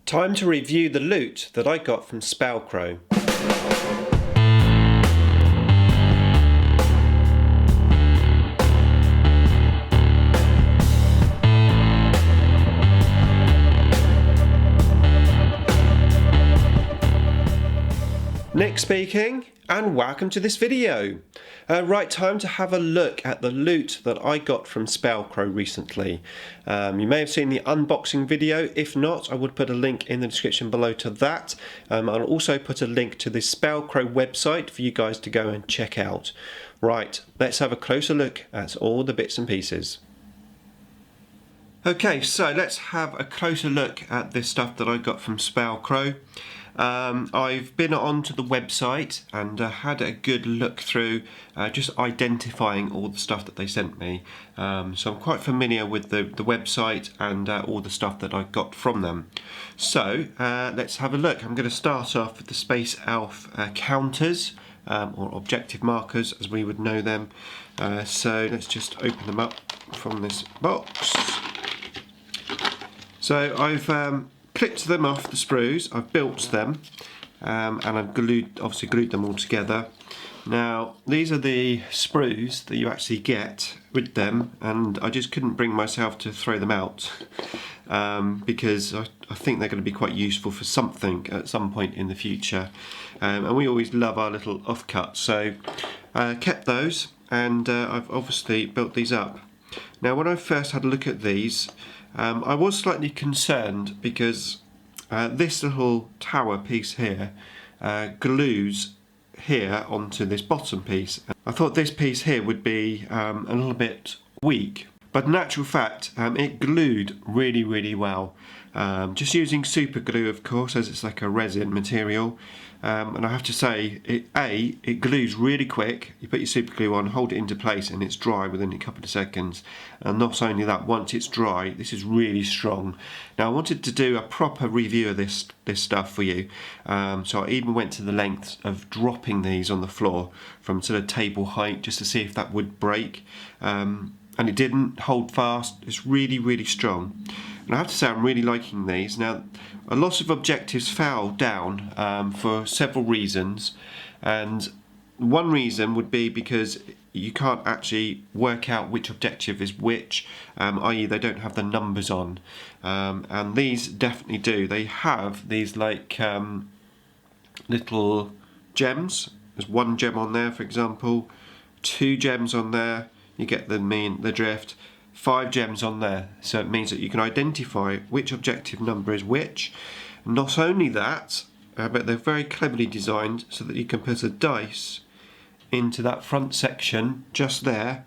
Time to review the loot that I got from Spellcrow. Nick speaking, and welcome to this video. Right, time to have a look at the loot that I got from Spellcrow recently. You may have seen the unboxing video. If not, I would put a link in the description below to that. I'll also put a link to the Spellcrow website for you guys to go and check out. Right, let's have a closer look at all the bits and pieces. Okay, so let's have a closer look at this stuff that I got from Spellcrow. I've been onto the website and had a good look through, just identifying all the stuff that they sent me. So I'm quite familiar with the website and all the stuff that I got from them. So let's have a look. I'm going to start off with the Space Elf counters, or objective markers as we would know them. So let's just open them up from this box. So I've clipped them off the sprues, I've built them, and I've obviously glued them all together. Now these are the sprues that you actually get with them, and I just couldn't bring myself to throw them out because I think they're going to be quite useful for something at some point in the future, and we always love our little offcuts, so kept those, and I've obviously built these up. Now when I first had a look at these, I was slightly concerned because this little tower piece here glues here onto this bottom piece. I thought this piece here would be a little bit weak, but in actual fact it glued really well. Just using super glue, of course, as it's like a resin material, and I have to say it glues really quick. You put your super glue on, hold it into place, and it's dry within a couple of seconds. And not only that, once it's dry, this is really strong. Now I wanted to do a proper review of this stuff for you, so I even went to the length of dropping these on the floor from sort of table height just to see if that would break, and it didn't hold fast. It's really strong. And I have to say I'm really liking these. Now, a lot of objectives fell down for several reasons, and one reason would be because you can't actually work out which objective is which, i.e. they don't have the numbers on, and these definitely do. They have these like little gems. There's one gem on there, for example, 2 gems on there, you get the drift. 5 gems on there, so it means that you can identify which objective number is which. Not only that, but they're very cleverly designed so that you can put a dice into that front section just there,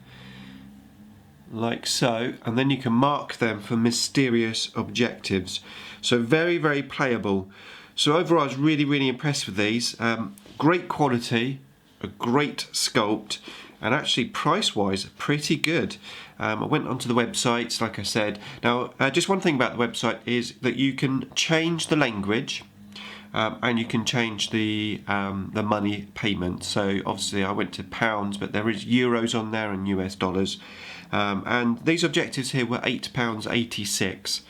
like so, and then you can mark them for mysterious objectives. So very playable. So overall I was really impressed with these. Great quality, a great sculpt, and actually price-wise pretty good. I went onto the website, like I said. Now, just one thing about the website is that you can change the language, and you can change the money payment. So obviously I went to pounds, but there is euros on there and US dollars. And these objectives here were £8.86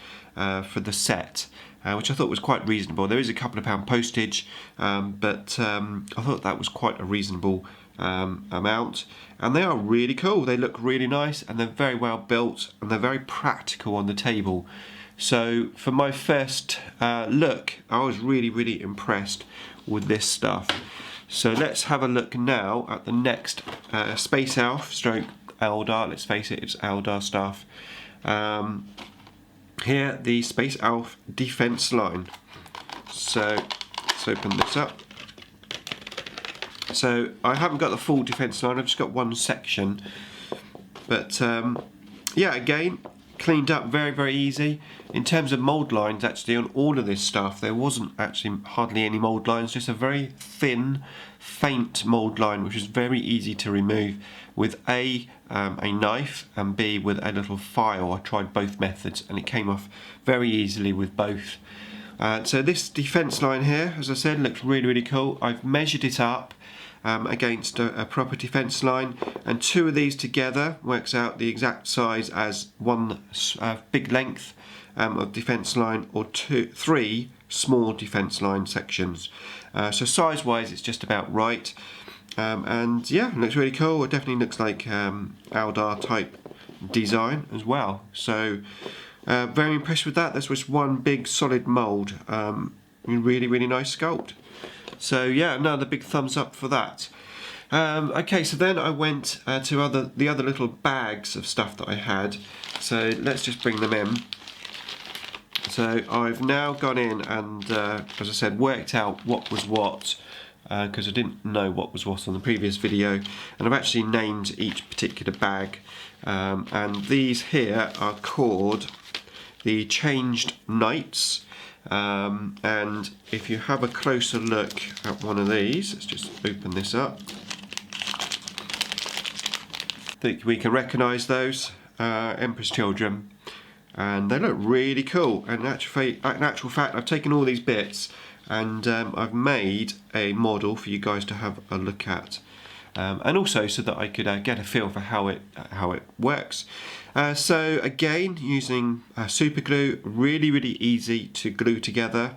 for the set, which I thought was quite reasonable. There is a couple of pound postage, but I thought that was quite a reasonable amount, and they are really cool. They look really nice, and they're very well built, and they're very practical on the table. So for my first look, I was really impressed with this stuff. So let's have a look now at the next Space Elf stroke Eldar. Let's face it, it's Eldar stuff. Here, the Space Elf defense line. So let's open this up. So I haven't got the full defence line, I've just got one section, but yeah, again, cleaned up very easy. In terms of mould lines, actually on all of this stuff there wasn't actually hardly any mould lines, just a very thin, faint mould line which is very easy to remove with a knife, and B with a little file. I tried both methods and it came off very easily with both. So this defence line here, as I said, looks really cool. I've measured it up against a proper defence line, and 2 of these together works out the exact size as one big length of defence line, or 3 small defence line sections. So size wise it's just about right, and yeah, it looks really cool. It definitely looks like Eldar type design as well. So very impressed with that. There's just one big solid mould. Really nice sculpt. So yeah, another big thumbs up for that. Okay, so then I went to the other little bags of stuff that I had. So let's just bring them in. So I've now gone in and, as I said, worked out what was what, because I didn't know what was what on the previous video, and I've actually named each particular bag. And these here are called the Changed Knights. And if you have a closer look at one of these, let's just open this up. I think we can recognise those, Emperor's Children, and they look really cool. And in actual fact, I've taken all these bits and I've made a model for you guys to have a look at, and also so that I could get a feel for how it works. So again, using super glue, really easy to glue together.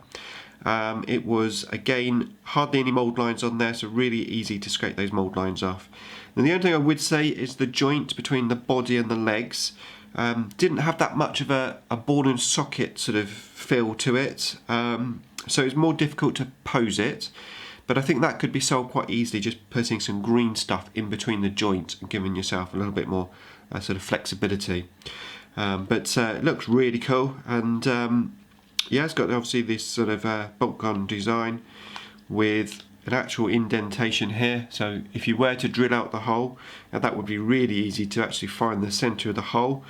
It was, again, hardly any mould lines on there, so really easy to scrape those mould lines off. And the only thing I would say is the joint between the body and the legs didn't have that much of a ball and socket sort of feel to it, so it's more difficult to pose it. But I think that could be solved quite easily, just putting some green stuff in between the joints and giving yourself a little bit more sort of flexibility. But it looks really cool, and yeah, it's got obviously this sort of bolt-on design with an actual indentation here. So if you were to drill out the hole, that would be really easy to actually find the centre of the hole.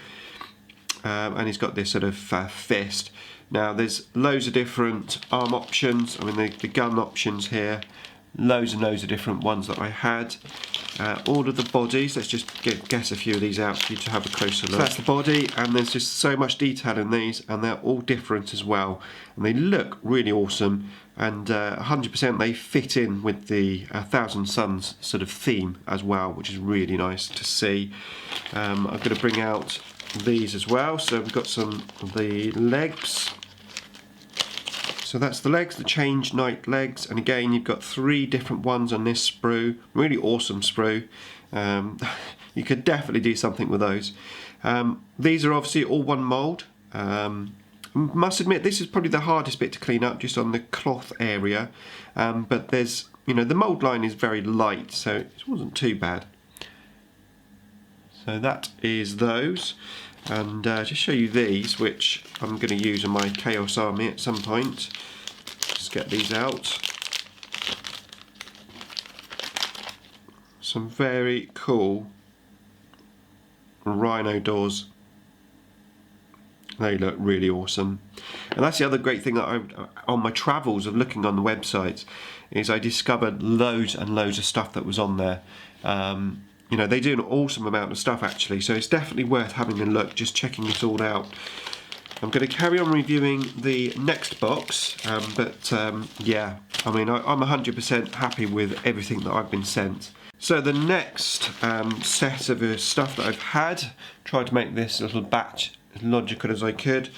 And it's got this sort of fist. Now there's loads of different arm options. I mean the gun options here, loads and loads of different ones that I had. All of the bodies, let's just guess a few of these out for you to have a closer look. So that's the body, and there's just so much detail in these, and they're all different as well, and they look really awesome, and 100% they fit in with the Thousand Suns sort of theme as well, which is really nice to see. I'm going to bring out these as well. So we've got some of the legs. So that's the legs, the Changed Knight legs, and again you've got 3 different ones on this sprue. Really awesome sprue. You could definitely do something with those. These are obviously all one mould. Must admit this is probably the hardest bit to clean up, just on the cloth area. But there's, you know, the mould line is very light, so it wasn't too bad. So that is those. And just show you these, which I'm going to use in my Chaos Army at some point. Just get these out. Some very cool rhino doors. They look really awesome. And that's the other great thing that on my travels of looking on the websites, is I discovered loads and loads of stuff that was on there. You know, they do an awesome amount of stuff actually, so it's definitely worth having a look, just checking it all out. I'm going to carry on reviewing the next box, yeah, I mean, I'm 100% happy with everything that I've been sent. So the next set of stuff that I've had, tried to make this little batch as logical as I could.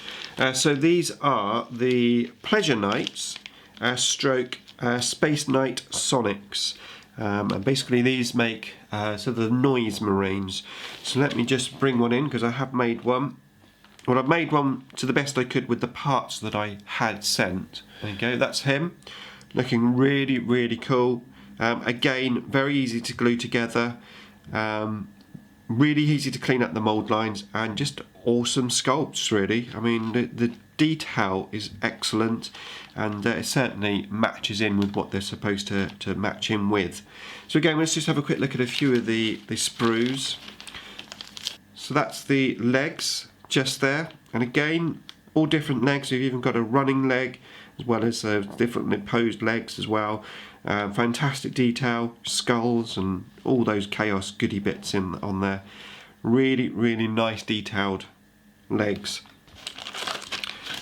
So these are the Pleasure Knights, stroke Space Knight Sonics. And basically these make sort of the noise marines. So let me just bring one in, because I have made one. Well, I've made one to the best I could with the parts that I had sent. There you go, that's him. Looking really cool. Again, very easy to glue together. Really easy to clean up the mould lines, and just awesome sculpts really. I mean, the detail is excellent, and it certainly matches in with what they're supposed to match in with. So again, let's just have a quick look at a few of the sprues. So that's the legs just there, and again, all different legs. You've even got a running leg as well as differently posed legs as well. Fantastic detail, skulls and all those chaos goodie bits on there. Really nice detailed legs.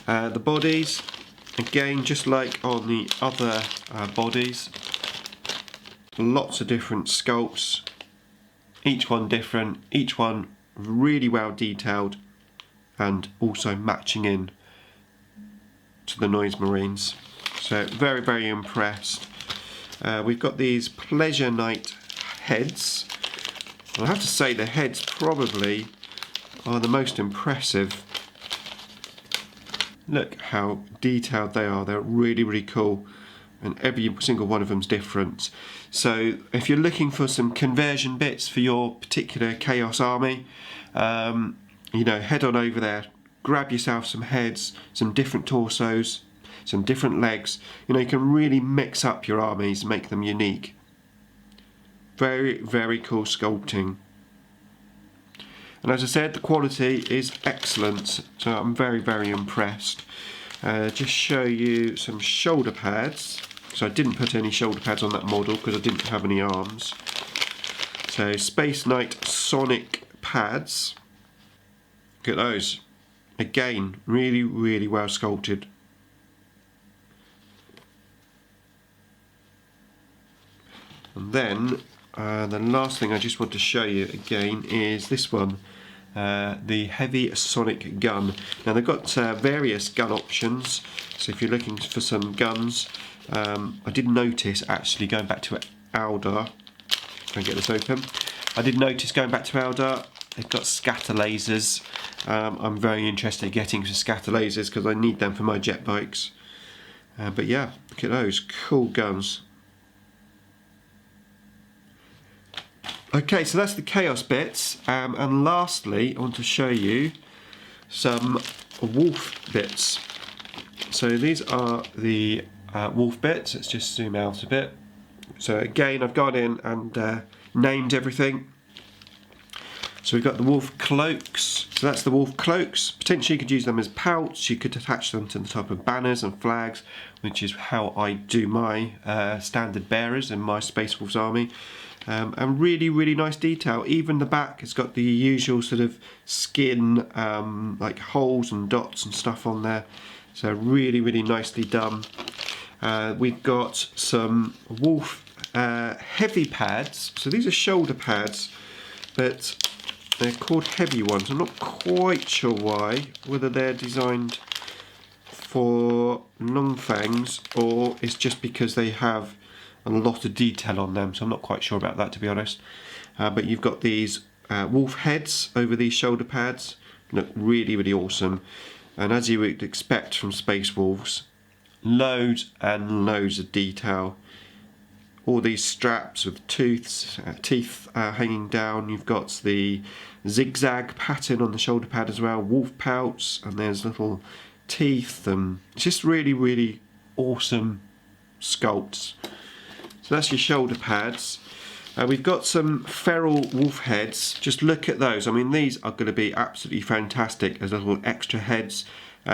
The bodies, again, just like on the other bodies, lots of different sculpts, each one different, each one really well detailed, and also matching in to the Noise Marines. So very, very impressed. We've got these Pleasure Night heads. I have to say the heads probably are the most impressive. Look how detailed they are. They're really, really cool, and every single one of them's different. So if you're looking for some conversion bits for your particular Chaos army, you know, head on over there, grab yourself some heads, some different torsos, some different legs. You know, you can really mix up your armies, make them unique. Very, very cool sculpting. And as I said, the quality is excellent, so I'm very, very impressed. Just show you some shoulder pads. So I didn't put any shoulder pads on that model because I didn't have any arms. So Space Knight Sonic pads. Look at those. Again, really, really well sculpted. And then the last thing I just want to show you again is this one, the Heavy Sonic Gun. Now they've got various gun options, so if you're looking for some guns, I did notice actually going back to Eldar, try and get this open, I did notice going back to Eldar, they've got scatter lasers. I'm very interested in getting some scatter lasers because I need them for my jet bikes. But yeah, look at those cool guns. Okay, so that's the Chaos bits, and lastly I want to show you some wolf bits. So these are the wolf bits. Let's just zoom out a bit. So again, I've gone in and named everything. So we've got the wolf cloaks. So that's the wolf cloaks. Potentially you could use them as pouch, you could attach them to the top of banners and flags, which is how I do my standard bearers in my Space Wolves army. And really, really nice detail. Even the back has got the usual sort of skin, like holes and dots and stuff on there. So really, really nicely done. We've got some wolf heavy pads. So these are shoulder pads, but they're called heavy ones. I'm not quite sure why, whether they're designed for long fangs or it's just because they have a lot of detail on them, so I'm not quite sure about that, to be honest. But you've got these wolf heads over these shoulder pads. Look really, really awesome. And as you would expect from Space Wolves, loads and loads of detail. All these straps with teeth hanging down. You've got the zigzag pattern on the shoulder pad as well. Wolf pouch, and there's little teeth, and just really, really awesome sculpts. So that's your shoulder pads. We've got some feral wolf heads. Just look at those. I mean, these are going to be absolutely fantastic as little extra heads,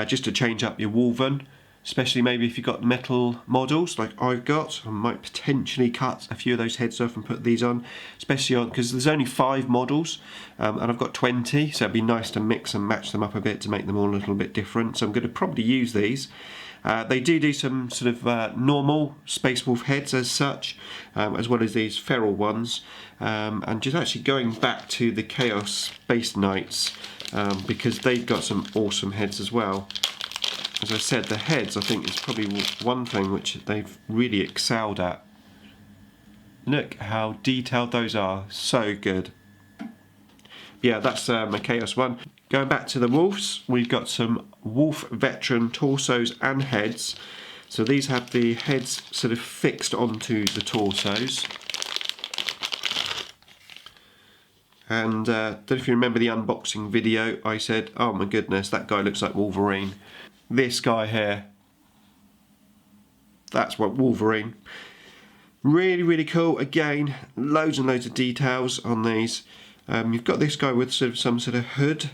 just to change up your Wolven. Especially maybe if you've got metal models like I've got. I might potentially cut a few of those heads off and put these on. Especially on, because there's only 5 models and I've got 20. So it'd be nice to mix and match them up a bit to make them all a little bit different. So I'm going to probably use these. They do some sort of normal Space Wolf heads as such, as well as these feral ones. And just actually going back to the Chaos Space Knights, because they've got some awesome heads as well. As I said, the heads I think is probably one thing which they've really excelled at. Look how detailed those are, so good. Yeah, that's my Chaos one. Going back to the wolves, we've got some wolf veteran torsos and heads. So these have the heads sort of fixed onto the torsos. And I don't know if you remember the unboxing video, I said, oh my goodness, that guy looks like Wolverine. This guy here, that's what Wolverine. Really, really cool. Again, loads and loads of details on these. You've got this guy with sort of some sort of hood.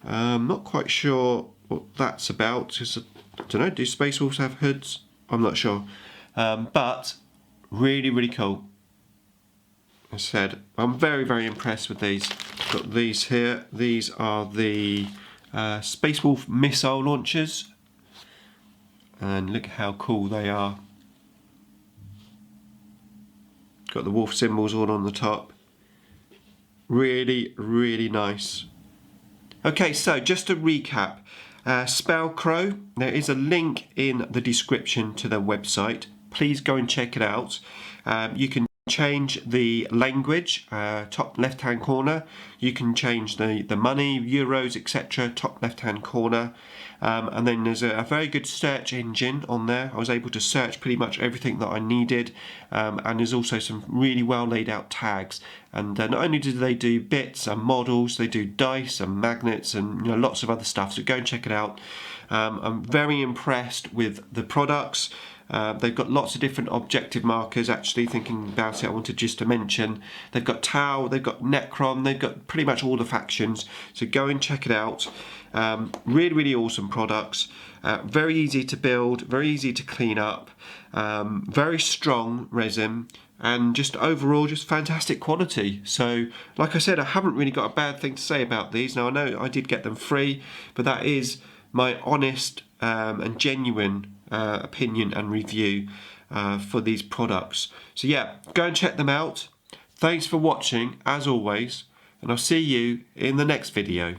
Not quite sure what that's about. I don't know, do Space Wolves have hoods? I'm not sure. But really, really cool. As I said, I'm very, very impressed with these. Got these here. These are the Space Wolf missile launchers. And look how cool they are. Got the wolf symbols all on the top. Really, really nice. Okay, so just to recap, Spellcrow, there is a link in the description to their website. Please go and check it out. You can change the language, top left hand corner. You can change the money, euros, etc., top left hand corner. And then there's a very good search engine on there. I was able to search pretty much everything that I needed, and there's also some really well laid out tags. And not only do they do bits and models, they do dice and magnets and lots of other stuff, so go and check it out. I'm very impressed with the products. They've got lots of different objective markers. Actually, thinking about it, I wanted just to mention they've got Tau, they've got Necron, they've got pretty much all the factions, so go and check it out. Really awesome products, very easy to build, very easy to clean up, very strong resin, and just overall just fantastic quality. So like I said, I haven't really got a bad thing to say about these. Now I know I did get them free, but that is my honest and genuine opinion and review for these products. So yeah, go and check them out. Thanks for watching as always, and I'll see you in the next video.